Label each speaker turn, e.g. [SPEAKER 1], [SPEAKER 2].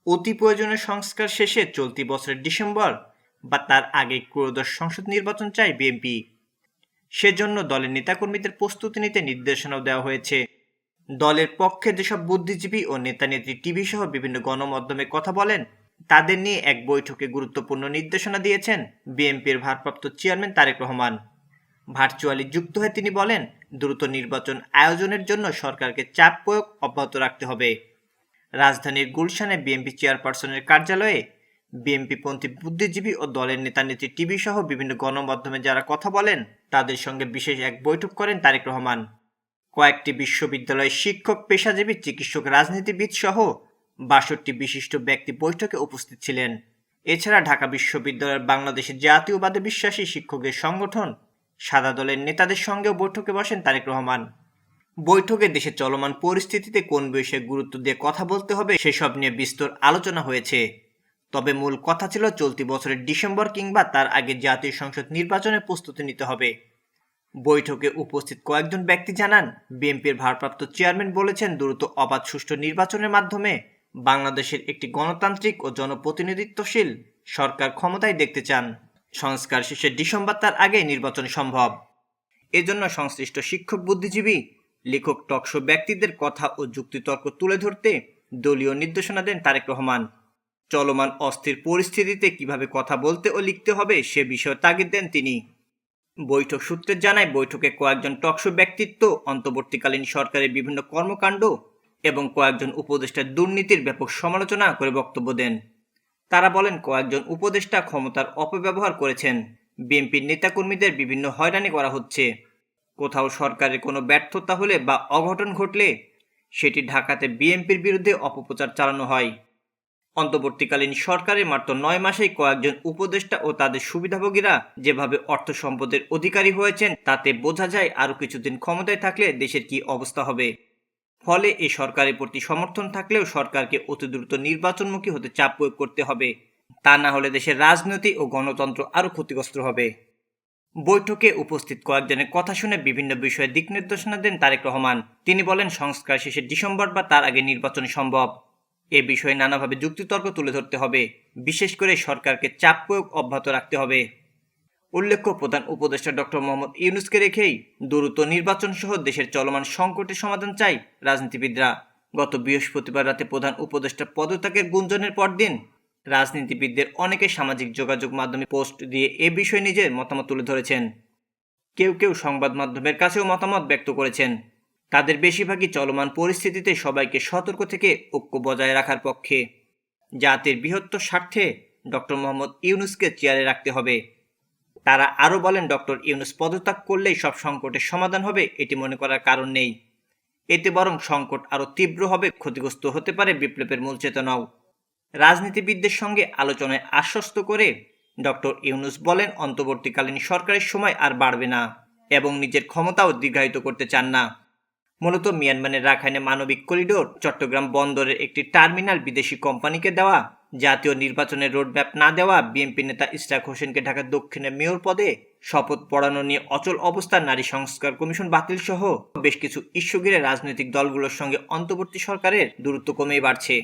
[SPEAKER 1] অতি প্রয়োজনীয় সংস্কার শেষে চলতি বছরের ডিসেম্বর বা তার আগে ত্রয়োদশ সংসদ নির্বাচন চায় বিএনপি। সেজন্য দলের নেতাকর্মীদের প্রস্তুতি নিতে নির্দেশনাও দেওয়া হয়েছে। দলের পক্ষে যেসব বুদ্ধিজীবী ও নেতা-নেত্রী টিভি সহ বিভিন্ন গণমাধ্যমে কথা বলেন, তাদের নিয়ে এক বৈঠকে গুরুত্বপূর্ণ নির্দেশনা দিয়েছেন বিএনপির ভারপ্রাপ্ত চেয়ারম্যান তারেক রহমান। ভার্চুয়ালি যুক্ত হয়ে তিনি বলেন, দ্রুত নির্বাচন আয়োজনের জন্য সরকারকে চাপ প্রয়োগ অব্যাহত রাখতে হবে। রাজধানীর গুলশানে বিএনপি চেয়ারপারসনের কার্যালয়ে বিএনপিপন্থী বুদ্ধিজীবী ও দলের নেতা-নেত্রী টিভি সহ বিভিন্ন গণমাধ্যমে যারা কথা বলেন, তাদের সঙ্গে বিশেষ এক বৈঠক করেন তারেক রহমান। কয়েকটি বিশ্ববিদ্যালয়ের শিক্ষক, পেশাজীবী, চিকিৎসক, রাজনীতিবিদ সহ ৬২ বিশিষ্ট ব্যক্তি বৈঠকে উপস্থিত ছিলেন। এছাড়া ঢাকা বিশ্ববিদ্যালয়ের বাংলাদেশের জাতীয়বাদে বিশ্বাসী শিক্ষকদের সংগঠন সাদা দলের নেতাদের সঙ্গেও বৈঠকে বসেন তারেক রহমান। বৈঠকে দেশের চলমান পরিস্থিতিতে কোন বিষয়ে গুরুত্ব দিয়ে কথা বলতে হবে সেসব নিয়ে বিস্তর আলোচনা হয়েছে। তবে মূল কথা ছিল চলতি বছরের ডিসেম্বর কিংবা তার আগে জাতীয় সংসদ নির্বাচনের প্রস্তুতি নিতে হবে। বৈঠকে উপস্থিত কয়েকজন ব্যক্তি জানান, বিএনপির ভারপ্রাপ্ত চেয়ারম্যান বলেছেন, দ্রুত অবাধ সুষ্ঠু নির্বাচনের মাধ্যমে বাংলাদেশের একটি গণতান্ত্রিক ও জনপ্রতিনিধিত্বশীল সরকার ক্ষমতায় দেখতে চান। সংস্কার শেষে ডিসেম্বর তার আগে নির্বাচন সম্ভব। এজন্য সংশ্লিষ্ট শিক্ষক, বুদ্ধিজীবী, লেখক, টকশো ব্যক্তিদের কথা ও যুক্তিতর্ক তুলে ধরতে দলীয় নির্দেশনা দেন তারেক রহমান। চলমান অস্থির পরিস্থিতিতে কিভাবে কথা বলতে ও লিখতে হবে সে বিষয়ে তাগিদ দেন তিনি। বৈঠক সূত্রে জানায়, বৈঠকে কয়েকজন টকশো ব্যক্তিত্ব অন্তর্বর্তীকালীন সরকারের বিভিন্ন কর্মকাণ্ড এবং কয়েকজন উপদেষ্টার দুর্নীতির ব্যাপক সমালোচনা করে বক্তব্য দেন। তারা বলেন, কয়েকজন উপদেষ্টা ক্ষমতার অপব্যবহার করেছেন, বিএনপির নেতাকর্মীদের বিভিন্ন হয়রানি করা হচ্ছে। কোথাও সরকারের কোনো ব্যর্থতা হলে বা অঘটন ঘটলে সেটি ঢাকাতে বিএনপির বিরুদ্ধে অপপ্রচার চালানো হয়। অন্তর্বর্তীকালীন সরকারের মাত্র ৯ মাসেই কয়েকজন উপদেষ্টা ও তাদের সুবিধাভোগীরা যেভাবে অর্থ সম্পদের অধিকারী হয়েছেন, তাতে বোঝা যায় আরও কিছুদিন ক্ষমতায় থাকলে দেশের কি অবস্থা হবে। ফলে এই সরকারের প্রতি সমর্থন থাকলেও সরকারকে অতি দ্রুত নির্বাচনমুখী হতে চাপ প্রয়োগ করতে হবে। তা না হলে দেশের রাজনীতি ও গণতন্ত্র আরও ক্ষতিগ্রস্ত হবে। বৈঠকে উপস্থিত কয়েকজনের কথা শুনে বিভিন্ন বিষয়ে দিক নির্দেশনা দেন তারেক রহমান। তিনি বলেন, সংস্কার শেষে ডিসেম্বর বা তার আগে নির্বাচন সম্ভব। এ বিষয়ে নানাভাবে যুক্তিতর্ক তুলে ধরতে হবে, বিশেষ করে সরকারকে চাপ প্রয়োগ অব্যাহত রাখতে হবে। উল্লেখ্য, প্রধান উপদেষ্টা ডক্টর মোহাম্মদ ইউনূসকে রেখেই দ্রুত নির্বাচন সহ দেশের চলমান সংকটের সমাধান চাই রাজনীতিবিদরা। গত বৃহস্পতিবার রাতে প্রধান উপদেষ্টা পদত্যাগের গুঞ্জনের পরদিন রাজনীতিবিদদের অনেকে সামাজিক যোগাযোগ মাধ্যমে পোস্ট দিয়ে এ বিষয়ে নিজের মতামত তুলে ধরেছেন। কেউ কেউ সংবাদ মাধ্যমের কাছেও মতামত ব্যক্ত করেছেন। তাদের বেশিরভাগই চলমান পরিস্থিতিতে সবাইকে সতর্ক থেকে ঐক্য বজায় রাখার পক্ষে। জাতির বৃহত্তর স্বার্থে ডক্টর মোহাম্মদ ইউনূসকে চেয়ারে রাখতে হবে। তারা আরও বলেন, ডক্টর ইউনূস পদত্যাগ করলেই সব সংকটের সমাধান হবে এটি মনে করার কারণ নেই। এতে বরং সংকট আরও তীব্র হবে, ক্ষতিগ্রস্ত হতে পারে বিপ্লবের মূল চেতনাও। রাজনীতিবিদদের সঙ্গে আলোচনায় আশ্বস্ত করে ডক্টর ইউনূস বলেন, অন্তর্বর্তীকালীন সরকারের সময় আর বাড়বে না এবং নিজের ক্ষমতাও দীর্ঘায়িত করতে চান না। মূলত মিয়ানমারের রাখাইনে মানবিক করিডোর, চট্টগ্রাম বন্দরের একটি টার্মিনাল বিদেশি কোম্পানিকে দেওয়া, জাতীয় নির্বাচনের রোডম্যাপ না দেওয়া, বিএনপি নেতা ইশরাক হোসেনকে ঢাকা দক্ষিণের মেয়র পদে শপথ পড়ানো নিয়ে অচল অবস্থা, নারী সংস্কার কমিশন বাতিল সহ বেশ কিছু ইস্যু ঘিরে রাজনৈতিক দলগুলোর সঙ্গে অন্তর্বর্তী সরকারের দূরত্ব কমেই বাড়ছে।